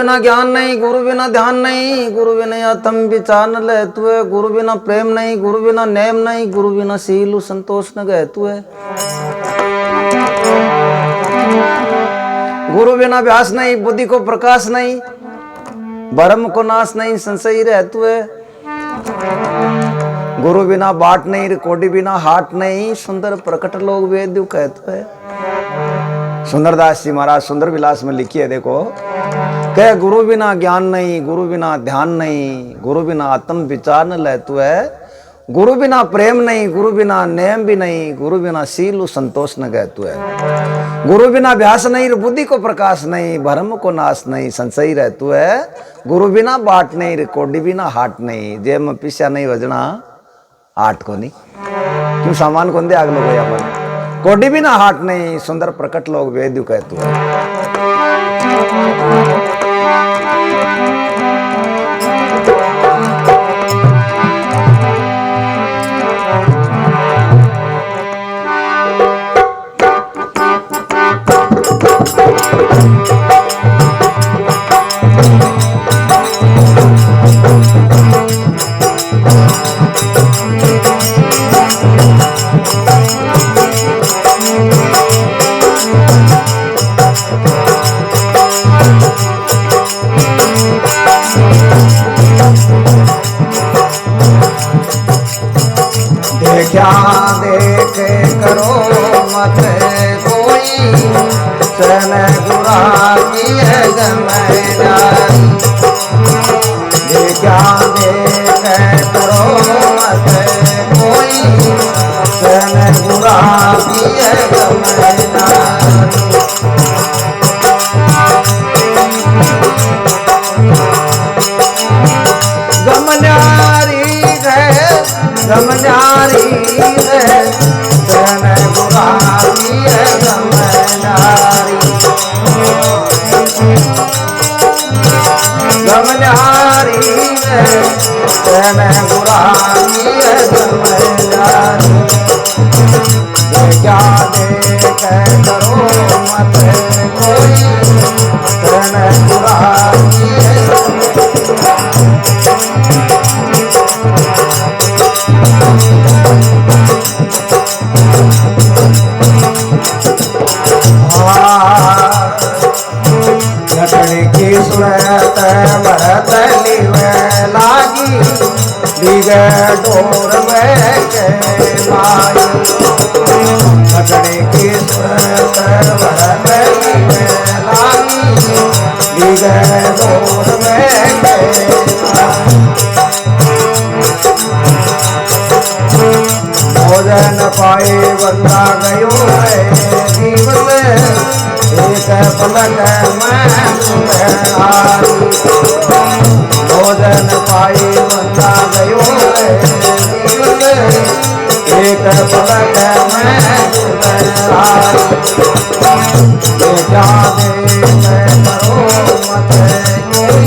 बिना ज्ञान नहीं, गुरु बिना ध्यान नहीं, गुरु बिना आत्म विचार न ले तू है, गुरु बिना प्रेम नहीं, गुरु बिना नेम नहीं, गुरु बिना सीलु संतोष न गए तू है। गुरु बिना व्यास नहीं, बुद्धि को प्रकाश नहीं, भरम को नाश नहीं, संशयी रह तू है। गुरु बिना बाट नहीं, कोटि बिना हाट नहीं, सुंदर प्रकट लोग वेद कहते है। सुंदरदास जी महाराज सुंदर विलास में लिखी है, देखो कह गुरु बिना ज्ञान नहीं, गुरु बिना ध्यान नहीं, गुरु बिना आत्म विचार न ले तू है, गुरु बिना प्रेम नहीं, गुरु बिना नेम भी नहीं, गुरु बिना सीलु संतोष न गए तू है। गुरु बिना व्यास नहीं, बुद्धि को प्रकाश नहीं, भरम को नाश नहीं, संशयी रह तू है। गुरु बिना बाट नहीं, कोडी बिना हाट नहीं, जे में पिस्या नहीं वजना आठ को नहीं, क्यों सामान कौन दे आग लोग अपन। कोडी बिना हाट नहीं, सुंदर प्रकट लोग वेद कह तू है। क्या देखे करो मत कोई, सन गुरा की है जमैनारी। क्या देखे करो मत कोई, सन गुरा की है जमैनारी। गमन्यारी है, गमन्यारी है, सन गुरा की है गमन्यारी। गमन्यारी है, सन गुरा की है गमन्यारी। क्या देख करो मत कोई, सन गुरा की है की सुरत भरत लिवे लागी, दिगे डोर में के माई। खटड़े की सुरत भरत लिवे लागी, दिगे डोर में के माई। भोजन पाए बंदा गयो है जीवन में, एक पलक में सुधारी। भोजन पाई बंदा गयो है जीवन में, एक पलक में सुधारी। क्या देख करो मत कोई,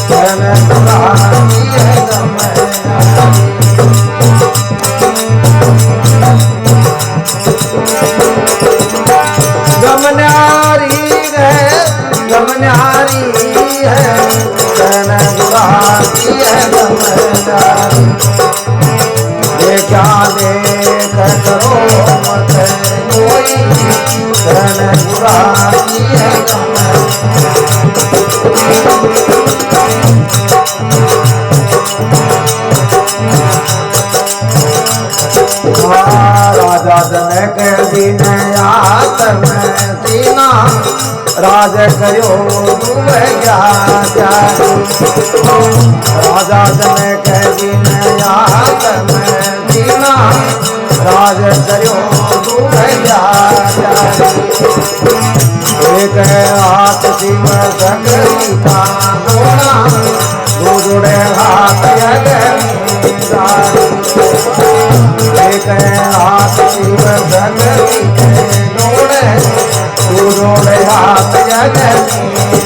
सन गुरा की है गमन्यारी। गमन्यारी है, गमन्यारी है, सन गुरा की है गमन्यारी। क्या देख करो मत कोई, सन गुरा की है गमन्यारी। राजा जनक दिन आत्म दीना, राज कयो दुबे ज्ञाचारी। राजा जनक दिन आत्म दीना, राज कयो दुबे ज्ञाचारी। एक हाथ शिव सकली का घोड़ा, दो जोड़े हाथ यज्ञ सारी। एक हाथ शिव सकली के जोड़े, दो जोड़े हाथ यज्ञ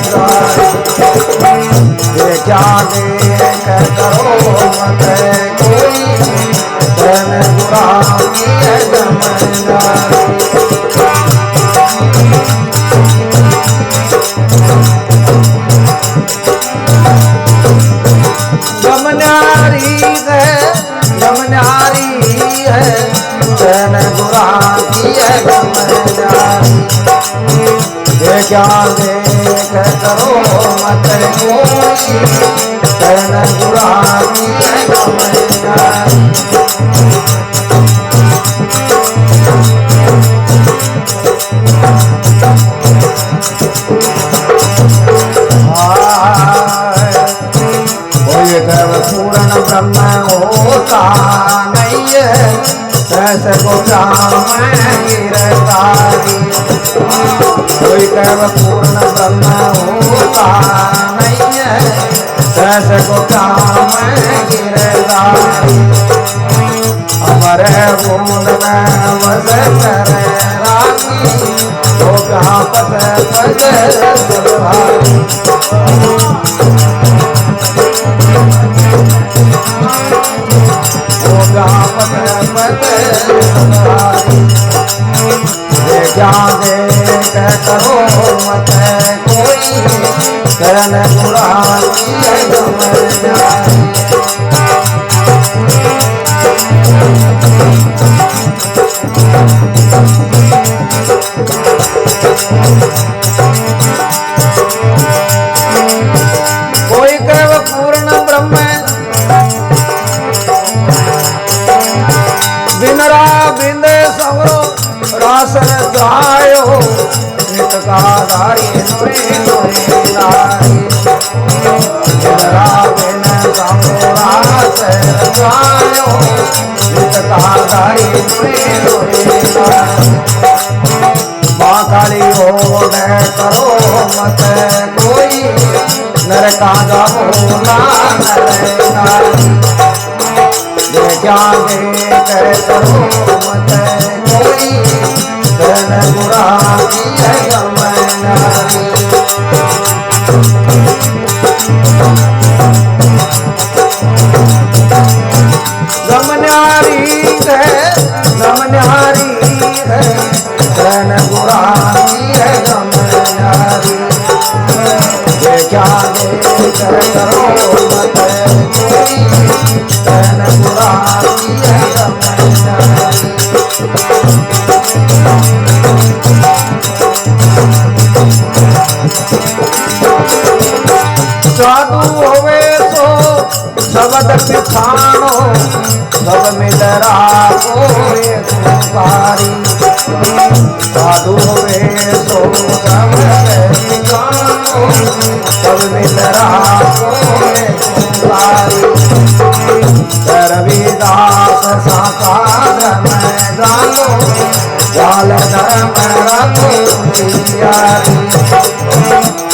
सारी। क्या देख करो मत कोई, सन गुरा की है गमन्यारी। देखा देख करो मत कोई तन गुरानी गमैया कोई कब पूर्ण ब्रह्म होता नहीं है कैसे को काम गिरतारी कोई कब पूर्ण ब्रह्म होता नहीं है कैसे को काम गिरतारी हमारे बूंद में बस करे राखी तो कहाँ पत पत सुधारी देखा देख करो मत कोई करन बुराई गमैया कोई कह पूर्ण ब्रह्म बिनरा बिंदे सवरो रासन जायो नित का धारी नोए नोए लारी बिनरा बिंदे सवरो रासन जायो नित का धारी नोए नोए लारी माँ काली हो न करो मत कोई नरका जाओ ना नारी देखा देख करो मत कोई धन बुराई गमनारी गमनारी है धन बुराई गमनारी देखा देख करो मत कोई धन बुराई गमनारी साधु होवे सो शब्द पिछाणो सब मिलरा को कुमारी साधु होवे सो शब्द पिछाणो सब मिलरा को कुमारी रविदास साकार में जानो जाल धर्म रखो यारी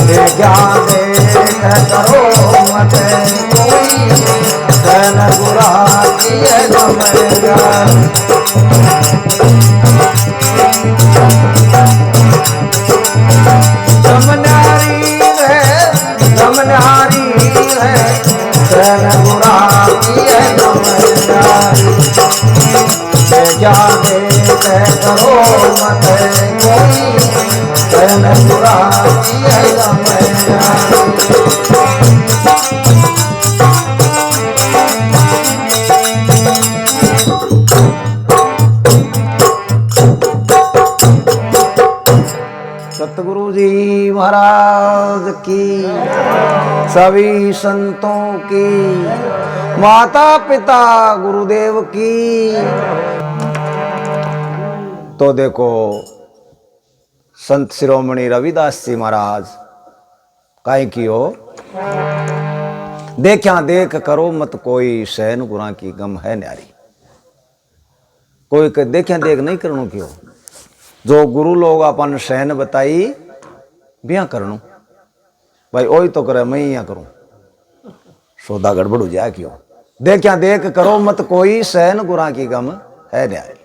देखा देख करो मत कोई धन बुराई गमैया गमनारी है धन बुराई गमैया देखा देख करो मत कोई धन बुराई गमैया सतगुरु जी महाराज की सभी संतों की माता पिता गुरुदेव की। तो देखो संत शिरोमणि रविदास जी महाराज काहे की हो देखा देख करो मत कोई सहन गुना की गम है न्यारी। कोई देखा देख नहीं करनो क्यों जो गुरु लोग अपन सहन बताई बिया करनू भाई ओही तो करे मैं यहाँ करूं सौदा गड़बड़ हो जाए क्यों। देखा देख करो मत कोई सहन गुरा की गम है न्यारी।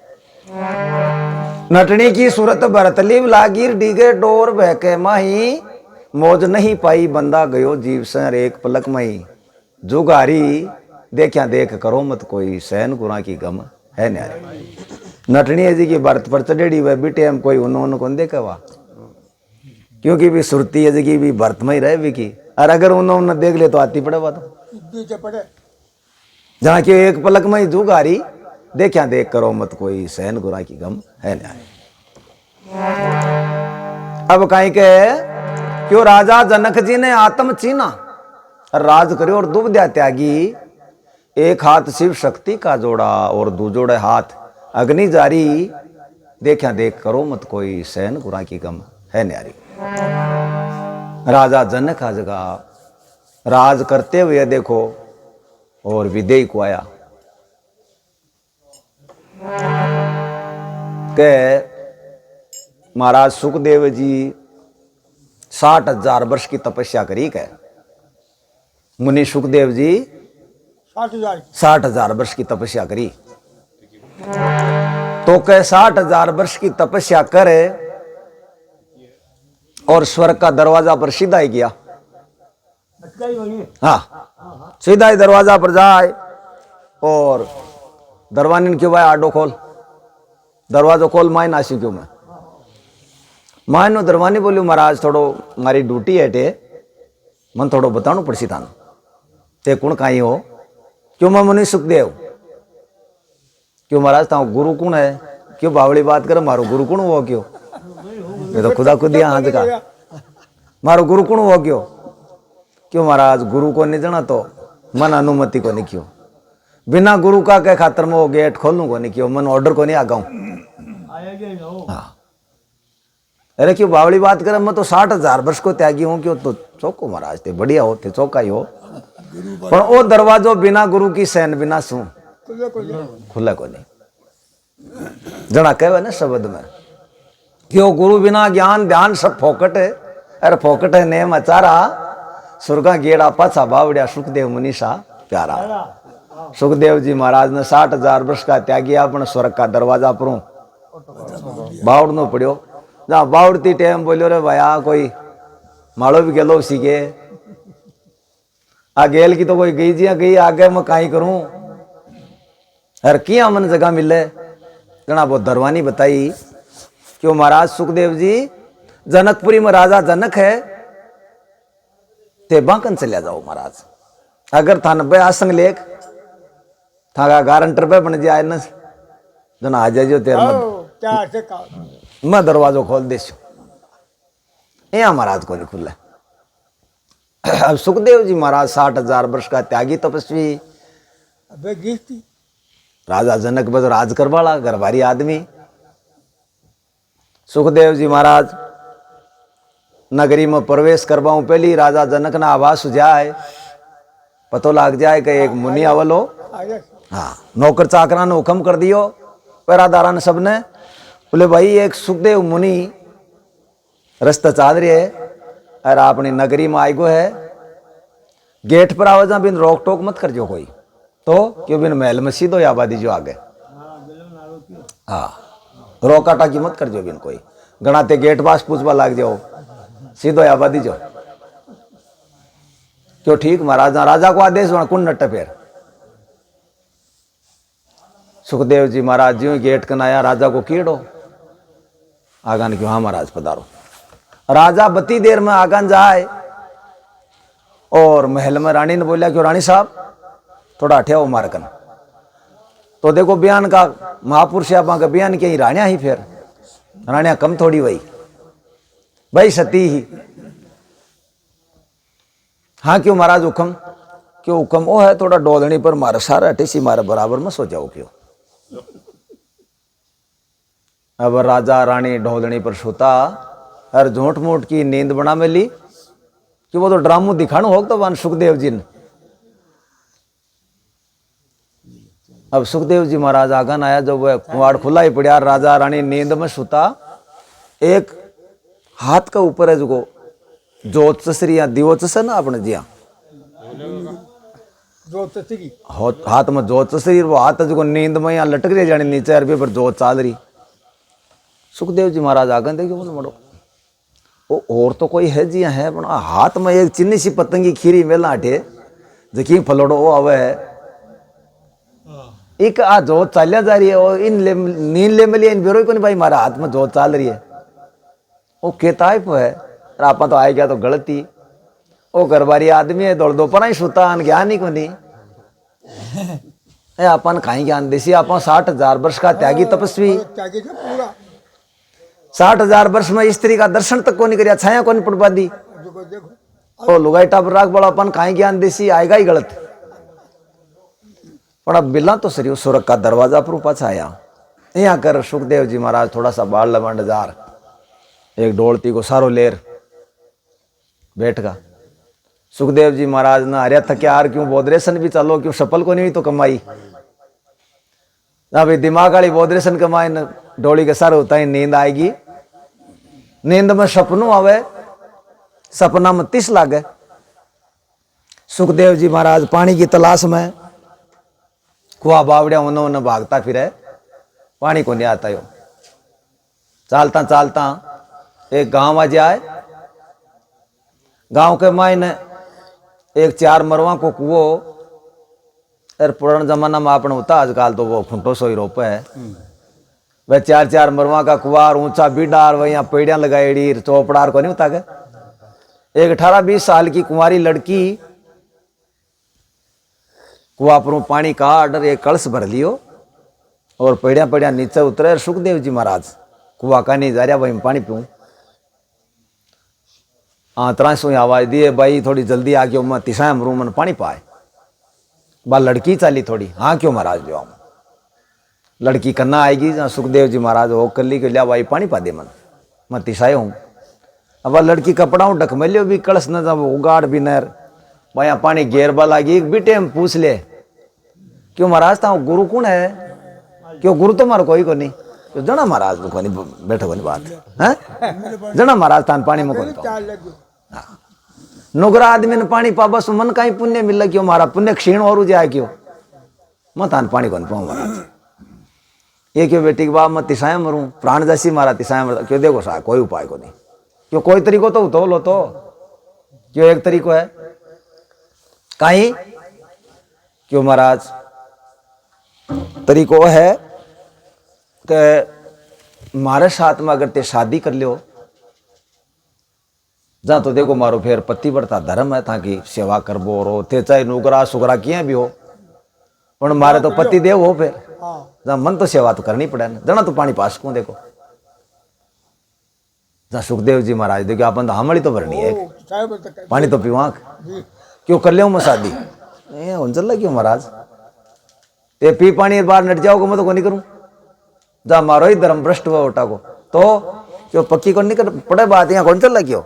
नटनी की सूरत बरतली लागिर डीगे डोर बहके माही मौज नहीं पाई बंदा गयो जीव सर एक पलक मई जुगारी। देखा देख करो मत कोई सहन गुरा की गम है न्यारी। नटनी जी की बरत पर चढ़ेड़ी वह भी टाइम कोई उन्होंने कौन देखा वा क्योंकि भी सुरती है जी भी भरत में ही रहे भी की और अगर उन्होंने देख ले तो आती पड़े बात जहाँ की एक पलक में ही जुगारी। देखा देख करो मत कोई सहन गुरा की गम है न्याय। अब कहीं के क्यों राजा जनक जी ने आत्म चीना राज करो और दुबद्या त्यागी, एक हाथ शिव शक्ति का जोड़ा और दूजोड़े हाथ अग्नि जारी, देखा देख करो मत कोई सहन गुरा की गम है न्यारी। राजा जनक आ जगह राज करते हुए देखो और विदेही को आया के महाराज सुखदेव जी 60,000 वर्ष की तपस्या करी के मुनि सुखदेव जी 60,000 वर्ष की तपस्या करी तो के 60,000 वर्ष की तपस्या करे और स्वर्ग का दरवाजा पर सीधा ही गया। हाँ सीधा ही दरवाजा पर जाए और दरवाजे क्यों भाई आडो खोल, दरवाजा खोल माइन आशी क्यों मैं मानो दरवानी बोलियो महाराज थोड़ो मारी ड्यूटी है टे मन थोड़ो बताणु पड़सी थानु ते कुण काई हो क्यों मैं मुनि सुखदेव क्यों महाराज ता गुरु कुण है क्यों बावड़ी बात करे मारो गुरु कुण हो क्यों ये तो खुदा खुद हाथ का मारो गुरु कुण हो क्यों महाराज गुरु को नहीं जाना तो मन अनुमति को नहीं क्यों बिना गुरु का के खातर में वो गेट खोलूं को नहीं क्यों मन ऑर्डर को नहीं आगाऊं। हाँ अरे क्यों बावड़ी बात करे मैं तो 60,000 वर्ष को त्यागी हूं क्यों तो चौको महाराज थे बढ़िया हो थे चौका ही हो पर वो दरवाजो बिना गुरु की सैन बिना सू खुले को नहीं जना कहे ना शब्द में क्यों गुरु बिना ज्ञान ध्यान सब फोकट है। अरे फोकट है नेम अचारा सुरगा गेड़ा पाछा बावड़िया सुखदेव मुनीषा प्यारा। सुखदेव जी महाराज ने 60,000 वर्ष का त्यागी अपन स्वर्ग का दरवाजा पर बावड़नो पड़ियो जहाँ बावड़ती टाइम बोलियो रे भाया कोई माड़ो भी गेलो सीखे आ गेल की तो कोई गई जी गई आगे मैं काई करूं हर किया मन जगह मिले जना वो दरवानी बताई क्यों महाराज सुखदेव जी जनकपुरी में राजा जनक है ते बांकन चलिया जाओ महाराज अगर था 90 आसंग लेख था गारंटर पे बन जाए न जना आ जाइयो तेर मैं दरवाजो खोल देसु यहाँ महाराज को नहीं खुला। अब सुखदेव जी महाराज 60,000 वर्ष का त्यागी तपस्वी राजा जनक बस राज करवाला घरवारी आदमी। सुखदेव जी महाराज नगरी में प्रवेश करवाऊं पहली राजा जनक ना आवाज सुझाए पतो लाग जाए कि एक मुनि आवलो। हाँ नौकर चाकरा ने हुक्म कर दियो पहरादारा ने सबने बोले भाई एक सुखदेव मुनि रास्ता चाल रही है और अपनी नगरी में आएगो है गेट पर आवाज बिन रोक टोक मत कर जो कोई तो क्यों बिन महल में सीधो आबादी जो आगे। हाँ रोका टाकी मत कर जो बिन कोई गणाते गेट पास पूछवा लाग जाओ सीधो आबादी जो क्यों ठीक महाराज राजा को आदेश कुंड नट्ट फेर। सुखदेव जी महाराज जी गेट कनाया राजा को कीड़ो आगान क्यों हाँ महाराज पधारो। राजा बती देर में आगान जाए और महल में रानी ने बोलिया क्यों रानी साहब थोड़ा हठिया हो मारकन तो देखो बयान का महापुरुष आप का बयान की रानिया ही फिर रानिया कम थोड़ी वही भाई सती ही। हाँ क्यों महाराज हुक्म क्यों हुक्म वो है थोड़ा डोलनी पर मारे सारा हटेसी मारे बराबर में सो जाओ क्यों। अब राजा रानी ढोलनी पर सोता और झूठ मूठ की नींद बना में ली कि वो तो ड्रामो दिखाणु हो तो वन सुखदेव जी ने। अब सुखदेव जी महाराज आगन आया जब वह कुआड़ खुला ही पड़ा राजा रानी नींद में सोता एक हाथ का ऊपर है जो जोत चसरी या दिवो चस ना अपने जिया हाथ में जोत चसरी वो हाथ जो नींद में यहाँ लटक रही जानी नीचे अरबी पर जोत चाल रही। सुखदेव जी महाराज आगन देखियो बोलो मरो वो और तो कोई है जी है पर हाथ में एक चिन्नी सी पतंगी खीरी मेला हटे जकी फलोड़ो वो आवे है एक आ जोत चालिया जा रही है और इन नींद ले मिली इन बेरो को नहीं भाई हमारा हाथ में जोत चाल रही है वो के टाइप है और आप तो आए गया तो गलती वो घरबारी आदमी है दौड़ दो पर ही सुता ज्ञान ही को नहीं अपन कहीं ज्ञान देसी आप 60,000 वर्ष का त्यागी तपस्वी 60,000 वर्ष में स्त्री का दर्शन तक को नहीं करिया, छाया को नहीं पड़वा दी। ओ लुगाई टाप राख बड़ा अपन काई ज्ञान देसी आएगा ही गलत। पर अब बिल्ला तो सरियो सुरग का दरवाजा पर पाछा आया। यहाँ कर सुखदेव जी महाराज थोड़ा सा बाढ़ लवंड जार, एक डोलती को सारो लेर बैठ का। सुखदेव जी महाराज ना हरिया थके यार क्यों बोधरेशन भी चलो, क्यों सफल को नहीं तो कमाई ना भाई, दिमाग वाली बोधरेशन कमाई न डोली के सारे होता ही नींद आएगी। नींद में सपनों आवे, सपना में 30 लागे। सुखदेव जी महाराज पानी की तलाश में कुआ बावड़िया उन्होंने भागता फिरे, पानी को नहीं आता यो। चालता चालता एक गांव आ जाए। गांव के मायने एक 4 मरवा को कुओ, अरे पुराना जमाना में आपने होता, आजकल तो वो खुंटो सो ही रोप है। वह 4 मरवा का कुआर ऊंचा बीडार, वह यहाँ पेड़ियां लगाएड़ी चौपड़ार को नहीं होता के। एक 18-20 साल की कुंवारी लड़की कुआ पर पानी काट एक कलश भर लियो और पेड़िया पेड़िया नीचे उतरे। सुखदेव जी महाराज कुआ का नहीं जा रहा, वही पानी पीऊं। हाँ 300 आवाज दिए, भाई थोड़ी जल्दी आ गयो, मैं तिसाया मरू मन पानी पाए। बा लड़की चाली थोड़ी, हाँ क्यों महाराज जो आऊं। लड़की कन्ना आएगी, जहाँ सुखदेव जी महाराज हो कली के लिया भाई पानी पा दे मन, मैं तिसाए हूँ। अब लड़की कपड़ा ढक में लियो भी कलश न जब उगाड़ भी नर भाई पानी घेर बा लागी। एक बेटे में पूछ ले क्यों महाराज था गुरु कौन है, क्यों गुरु तो मारो कोई को नहीं, क्यों जना महाराज को नहीं बैठो कोई बात है, जना महाराज थान पानी में कोई नुगरा आदमी ने पानी पा बस मन का ही पुण्य मिल क्यों, मारा पुण्य क्षीण और जाए क्यों, मैं थान पानी को नहीं पाऊँ महाराज। ये क्यों बेटी के बाप मैं तिसाया मरूं, प्राण जैसी मारा तिसाया मर क्यों। देखो सा कोई उपाय को नहीं, क्यों कोई तरीको तो लो तो क्यों, एक तरीको है कहीं क्यों महाराज। तरीको है कि मारे साथ में अगर ते शादी कर लियो, जहाँ तो देखो मारो फिर पति बढ़ता धर्म है, ताकि सेवा करबो रो ते चाहे नुकरा सुकरा किए भी हो, पर मारे तो पति देव हो फिर जहाँ मन तो सेवा तो करनी पड़े ना। जना तो पानी पास को देखो, जहाँ सुखदेव जी महाराज देखो अपन तो हमारी तो भरनी है, पानी तो पीवा क्यों कर लियो मैं शादी चल क्यों महाराज। ते पी पानी बाहर नट जाओगे मैं तो को नहीं करूं, जा मारो ही धर्म भ्रष्ट हुआ ओटा को तो क्यों पक्की को नहीं कर पड़े बात। यहाँ कौन चल क्यों,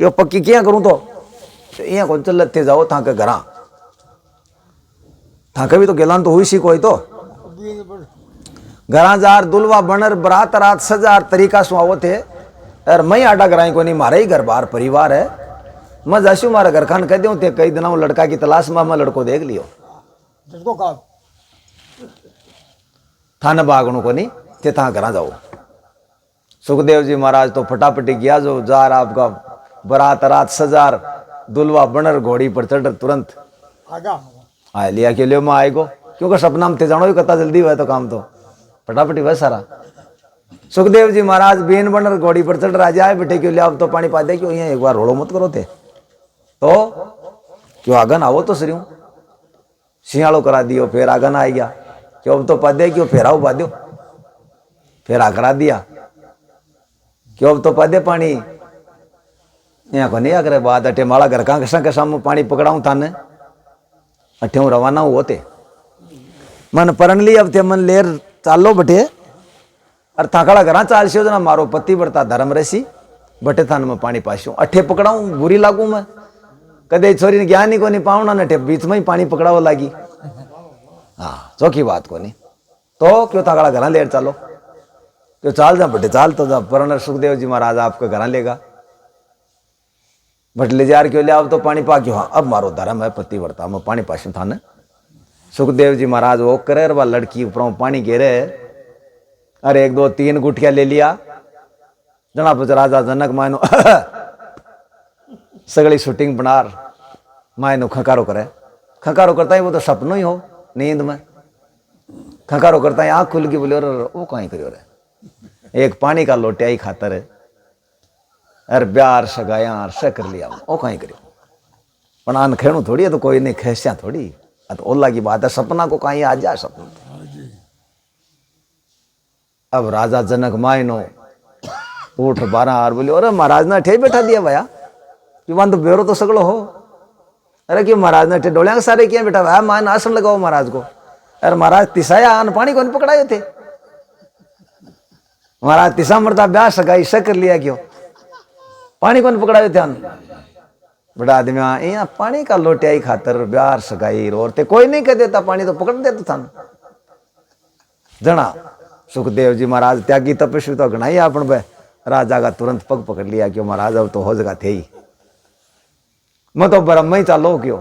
क्यों पक्की क्या करूं तो यहाँ कौन चल थे जाओ था के घरा था के भी तो गेलान तो हुई सी कोई तो घरा जार दुलवा बनर बरात रात सजार तरीका सु आवो थे। अरे मैं आडा कराई को नहीं, मारे ही घर बार परिवार है, मैं जासू मारा घर खान कह दूं थे कई दिनों लड़का की तलाश में मैं लड़को देख लियो थाने बागणों को नहीं थे था घरा जाओ। सुखदेव जी महाराज तो फटाफटी गया जो जार आपका बरात रात सजार दुलवा बनर घोड़ी पर चढ़ तुरंत आ लिया के लिए मैं आएगो, क्योंकि सपना में थे जानो ही कता जल्दी हुआ तो काम तो फटाफटी वह सारा। सुखदेव जी महाराज बेन बनर घोड़ी पर चढ़ रहा जाए बेटे क्यों लिया अब तो पानी पा दे क्यों, यहाँ एक बार रोड़ो मत करो थे तो क्यों आगन आओ तो सरियों सियालो करा दियो, फिर आगन आ गया क्यों अब तो पा दे क्यों, फेरा पा दो फेरा करा दिया क्यों अब तो पा दे पानी। यहाँ को नहीं आकर बात अटे माला घर का कैसा मैं पानी पकड़ाऊं थाने अठे हूँ रवाना होते मन परण ली अब थे मन लेर चालो बटे और थाकड़ा घरा चाल से ना मारो पति बढ़ता धर्म रसी बटे थान में पानी पास्यो अठे पकड़ाऊं बुरी लागू मैं कदे छोरी ने ज्ञान ही को नहीं पाऊना न बीच में ही पानी पकड़ावा लागी। हाँ चौकी बात को नहीं तो क्यों थाकड़ा घरा लेर चालो क्यों चाल जा बटे चाल तो जा परनर सुखदेव जी महाराज आपका घरा लेगा बट ले जार क्यों ले अब तो पानी पा क्यों। हाँ अब मारो धर्म है पति बढ़ता मैं पानी पास्यो थाने। सुखदेव जी महाराज वो करे वह लड़की ऊपर पानी घेरे अरे 1 2 3 गुठिया ले लिया जना पुछ राजा जनक मायनो सगली शूटिंग बनार मायनो खकारो करे, खकारो करता है वो तो सपनों ही हो नींद में खकारो करता है आँख खुल के बोले वो कहीं करियो रे एक पानी का लोटिया ही खातर है अरे ब्यार सगाया से कर लिया वो कहीं करियो पर आन खेणु थोड़ी है तो कोई नहीं खेस्या थोड़ी तो ओला की बात है सपना को कहीं आ जाए सपना। अब राजा जनक मायनो उठ 12 हार बोले अरे महाराज ने ठे बैठा दिया भैया कि वन तो बेरो तो सगड़ो हो। अरे क्यों महाराज ने ठे डोलिया सारे किया बेटा भाई मान आसन लगाओ महाराज को। अरे महाराज तिसाया आन पानी को नहीं पकड़ाए थे महाराज तिसा मरता ब्याह सगाई से कर लिया क्यों पानी को नहीं पकड़ाए थे आन बड़ा आदमी यहाँ पानी का लोटियाई खातर ब्याह सगाई औरतें कोई नहीं कह देता पानी तो पकड़ देता था जना सुखदेव जी महाराज त्यागी तपस्वी तो गणाई अपन बे राजा का तुरंत पग पकड़ लिया क्यों महाराज अब तो हो जगह थे ही मैं तो ब्रह्म ही चालो क्यों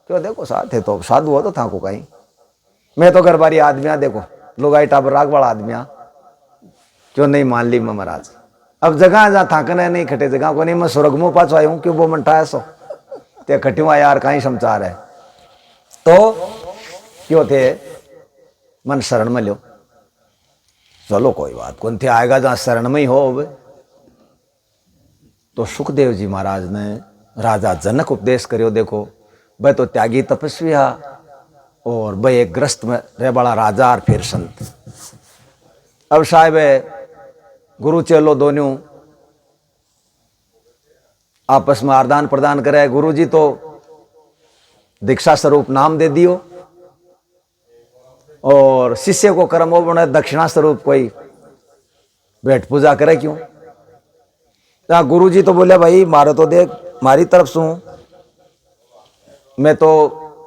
क्यों देखो साथ है तो साधु हो तो था को कहीं मैं तो घर बारी आदमिया देखो लोगाई टाबर राग वाला आदमिया क्यों नहीं मान ली मैं महाराज अब जगह जहाँ थाकने नहीं खटे जगह को नहीं मैं स्वर्ग में पाछो आया हूँ क्यों वो मंटाया सो ते खटिवा यार कहीं समाचार है तो क्यों थे मन शरण में लो चलो कोई बात कौन थे आएगा जहाँ शरण में ही हो अब तो सुखदेव जी महाराज ने राजा जनक उपदेश करियो देखो भाई तो त्यागी तपस्वी हा और भाई एक ग्रस्त में रह बड़ा राजा और फिर संत अब साहेब गुरु चेलो दोनों आपस में आदान प्रदान करे गुरु जी तो दीक्षा स्वरूप नाम दे दियो और शिष्य को कर्म वो बने दक्षिणा स्वरूप कोई भेंट पूजा करे क्यों गुरु जी तो बोले भाई मारे तो देख मारी तरफ से मैं तो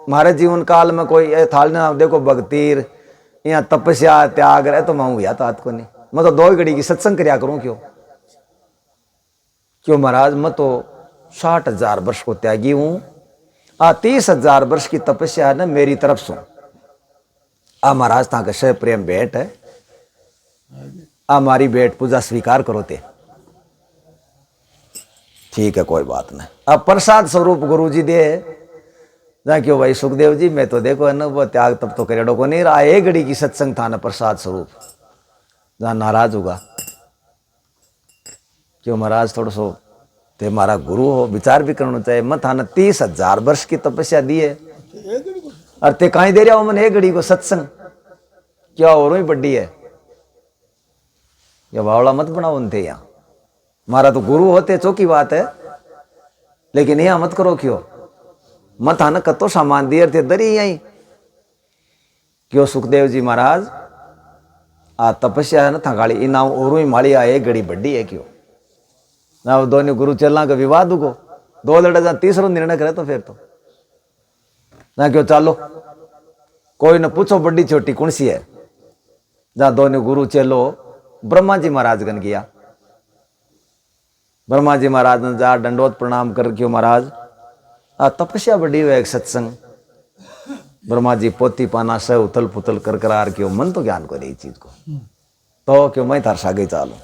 मारे जीवन काल में कोई थाल ना देखो भक्तिर यहाँ तपस्या त्याग रहे तो मैं हुआ तात को नहीं मैं तो 2 घड़ी की सत्संग करया करूं क्यों महाराज मैं तो 60,000 वर्ष को त्यागी हूं 30,000 वर्ष की तपस्या है ना मेरी तरफ से महाराज ता के प्रेम भेंट है हमारी भेंट पूजा स्वीकार करो ते ठीक है कोई बात नहीं अब प्रसाद स्वरूप गुरु जी दे जा क्यों भाई सुखदेव जी मैं तो देखो है ना वो त्याग तब तो करेडो को नहीं रहा 1 घड़ी की सत्संग था ना प्रसाद स्वरूप जहाँ नाराज होगा क्यों महाराज थोड़ा सो ते हमारा गुरु हो विचार भी करना चाहिए मत आना 30,000 वर्ष की तपस्या दी है और ते कहीं दे रहा हो मैंने 1 घड़ी को सत्संग क्या और ही बड्डी है या बावड़ा मत बनाओ उनते यहाँ हमारा तो गुरु होते चौकी बात है लेकिन यहाँ मत करो क्यों मत आना कतो सामान दिए थे दरी यही क्यों सुखदेव जी महाराज तपस्या है ना था गाड़ी इनाम और ही माड़ी 1 घड़ी बड्डी है क्यों ना दोनों गुरु चलना का विवाद को 2 लड़े जहाँ तीसरा निर्णय करे तो फिर तो ना क्यों चालो कोई न पूछो बड्डी छोटी कौन सी है जहाँ दोनों गुरु चलो ब्रह्मा जी महाराज गन गया ब्रह्मा जी महाराज ने जा दंडोत प्रणाम कर क्यों महाराज तपस्या बड़ी हुई एक सत्संग ब्रह्मा जी पोती पाना से उथल पुथल कर करार क्यों मन तो ज्ञान को नहीं चीज को तो क्यों मैं थार सागे चालू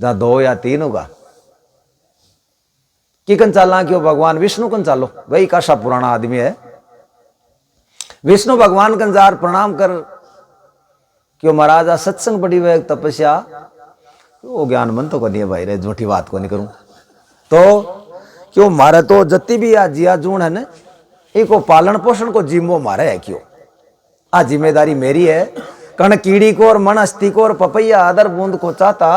जहाँ 2 या 3 होगा कि कन चालना क्यों भगवान विष्णु कन चालो भाई काशा पुराना आदमी है विष्णु भगवान कन जार प्रणाम कर क्यों महाराज सत्संग बड़ी हुई एक तपस्या वो ज्ञान मन तो को नहीं है भाई रे झूठी बात को नहीं करूं तो क्यों मारे तो जति भी आ जिया जून है ना इको पालन पोषण को जिम्मो मारे है क्यों जिम्मेदारी मेरी है कण कीड़ी को और मन अस्थि को और पपैया आदर बूंद को चाहता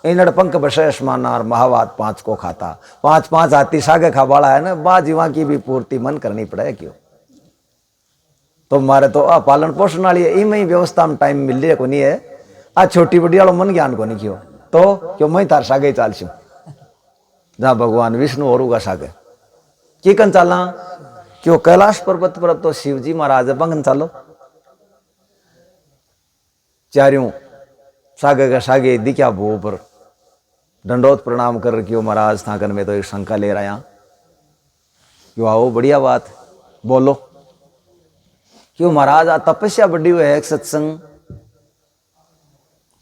इन पंख बशमान और महावात 5 को खाता 5 हाथी सागे खाबाड़ा है ना बा जीवा की भी पूर्ति मन करनी पड़े क्यों तो मारे तो पालन पोषण वाली इम ही व्यवस्था में टाइम मिल रही को नहीं है छोटी बड़ी वालों मन ज्ञान को नहीं क्यों तो क्यों मैं तार सागे चाल छू जहाँ भगवान विष्णु और उगा सागे की कन चालना क्यों कैलाश पर्वत पर तो शिव जी महाराज बंगन चालो चारियों सागे का सागे दिख्या भू पर दंडोत प्रणाम कर क्यों महाराज थाकन में तो एक शंका ले रहा क्यों आओ बढ़िया बात बोलो क्यों महाराज तपस्या बड़ी हुई है एक सत्संग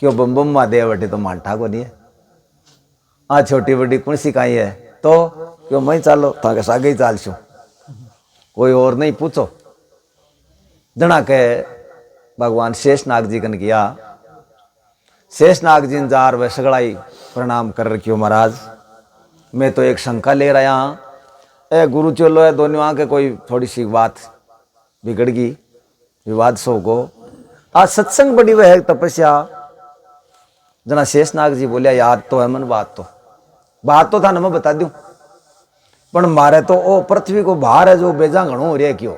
क्यों बम बम महादेव बटे तो मानठा को नहीं है छोटी बड़ी कौन सी काई है तो क्यों मैं चालो थाके सागे ही चाल छू कोई और नहीं पूछो जना के भगवान शेषनाग जी कन किया शेषनाग जी जार व सगड़ाई प्रणाम कर रखियो महाराज मैं तो एक शंका ले रहा ए गुरु चलो है दोनों आके कोई थोड़ी सी बात बिगड़ गई विवाद सो को आज सत्संग बड़ी वह है तपस्या जना शेषनाग जी बोलिया याद तो है मन बात तो था ना मैं बता दूं पण मारे तो ओ पृथ्वी को बाहर है जो बेजा घणो हो रहा क्यों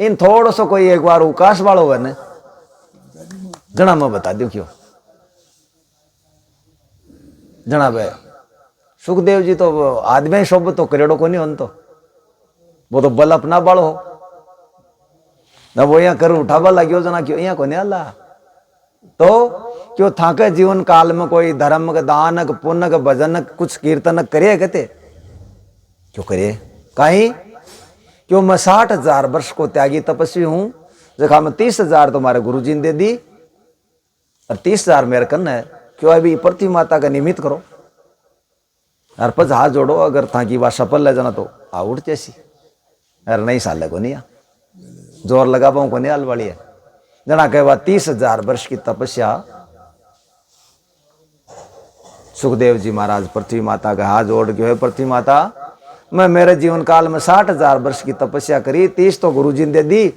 इन थोड़ो सो कोई एक बार उकाश वालो है ने जना मैं बता दूं क्यों जना बे सुखदेव जी तो आदमी शोभ तो करेड़ो को नहीं तो वो तो बल अपना बल हो ना वो यहाँ कर उठावा लगियो जना क्यों यहाँ को नहीं आला तो क्यों थाके जीवन काल में कोई धर्म का दान का पुण्य का भजन कुछ कीर्तन करे कहते क्यों करे कहीं क्यों मैं 60,000 वर्ष को त्यागी तपस्वी हूं जखा मैं 30,000 तुम्हारे गुरु जी ने दे दी और 30,000 मेरे कन्न है क्यों अभी पृथ्वी माता का निमित्त करो और पच हाथ जोड़ो अगर ताकि बात सफल ले जाना तो आ उठ जैसी अरे नहीं साल को नहीं आ जोर लगा पाऊं को नहीं आल वाली है जना कहे बात 30,000 वर्ष की तपस्या सुखदेव जी महाराज पृथ्वी माता का हाथ जोड़ के पृथ्वी माता मैं मेरे जीवन काल में 60,000 वर्ष की तपस्या करी 30 तो गुरु जी ने दे दी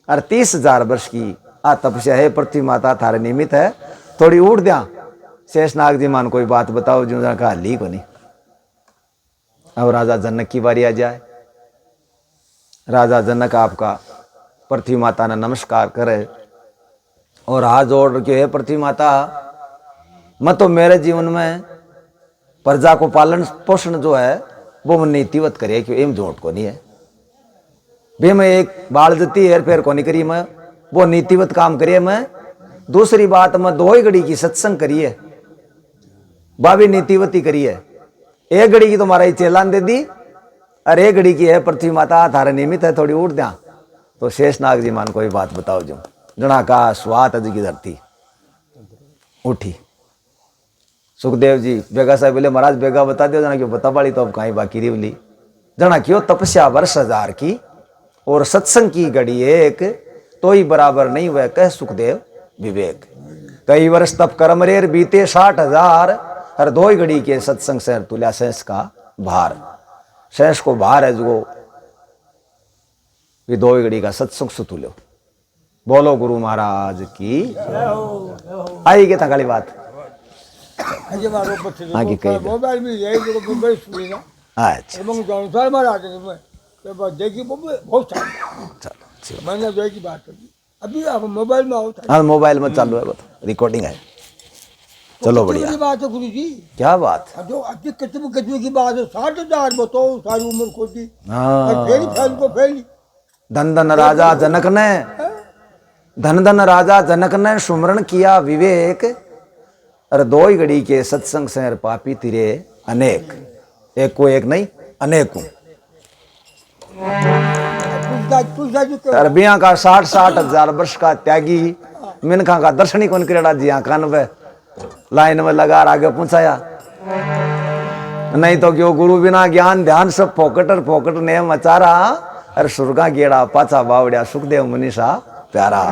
और 30,000 वर्ष की आ तपस्या है पृथ्वी माता थारे निमित्त है थोड़ी उठ दिया शेषनाग जी मान कोई बात बताओ जो कहा ली को नहीं अब राजा जनक की बारी आ जाए राजा जनक आपका पृथ्वी माता ने नमस्कार करे और हाथ जोड़ के है पृथ्वी माता मैं तो मेरे जीवन में प्रजा को पालन पोषण जो है वो मैं नीतिवत करे क्यों एम जोट को नहीं है भी मैं एक बाल जती हेर फेर को नहीं करी मैं वो नीतिवत काम करिए मैं दूसरी बात मैं 2 घड़ी की सत्संग करिए बाबी नीतिवती करिए 1 घड़ी की तो हमारा चेलान दे दी और 1 घड़ी की है पृथ्वी माता थारे निमित्त है थोड़ी उठ दिया तो शेषनाग जी मान कोई बात बताओ जो जना का स्वात अज की धरती उठी सुखदेव जी बेगा साहब बोले महाराज बेगा बता दो जना क्यों बता पाली तो अब कहीं बाकी रिवली जना क्यों तपस्या वर्ष 1000 की और सत्संग की घड़ी एक तो ही बराबर नहीं हुआ कह सुखदेव विवेक कई वर्ष तप कर्म रेर बीते 60,000 हर 2 घड़ी के सत्संग से तुल्या शेष का भार शेष को भार है जो ये 2 घड़ी का सत्संग सुतुल्यो बोलो गुरु महाराज की आई के थकाली बात आगे कही मोबाइल में यही जो मुंबई सुनी ना अच्छा এবং জনসার महाराज में तो देखी बहुत सारी मैंने जो की बात करी अभी आप मोबाइल में आओ हाँ मोबाइल में चालू है बताओ रिकॉर्डिंग है चलो बढ़िया बात है गुरु जी क्या बात जो अति कितने की बात है 60,000 बताओ सारी उम्र खोजी हाँ फेरी फैल को फैली धन धन राजा जनक ने धन धन राजा जनक ने सुमरण किया विवेक अरे 2 घड़ी के सत्संग से पापी तिरे अनेक एक को एक नहीं अनेकों अरबिया का 60,000 वर्ष का त्यागी मिनखा का दर्शनी कौन करेड़ा जी कान पे लाइन में लगा आगे पहुंचाया नहीं तो क्यों गुरु बिना ज्ञान ध्यान सब फोकट ने मचारा अरे सुरगा गेड़ा पाचा बावड़िया सुखदेव मुनिषा प्यारा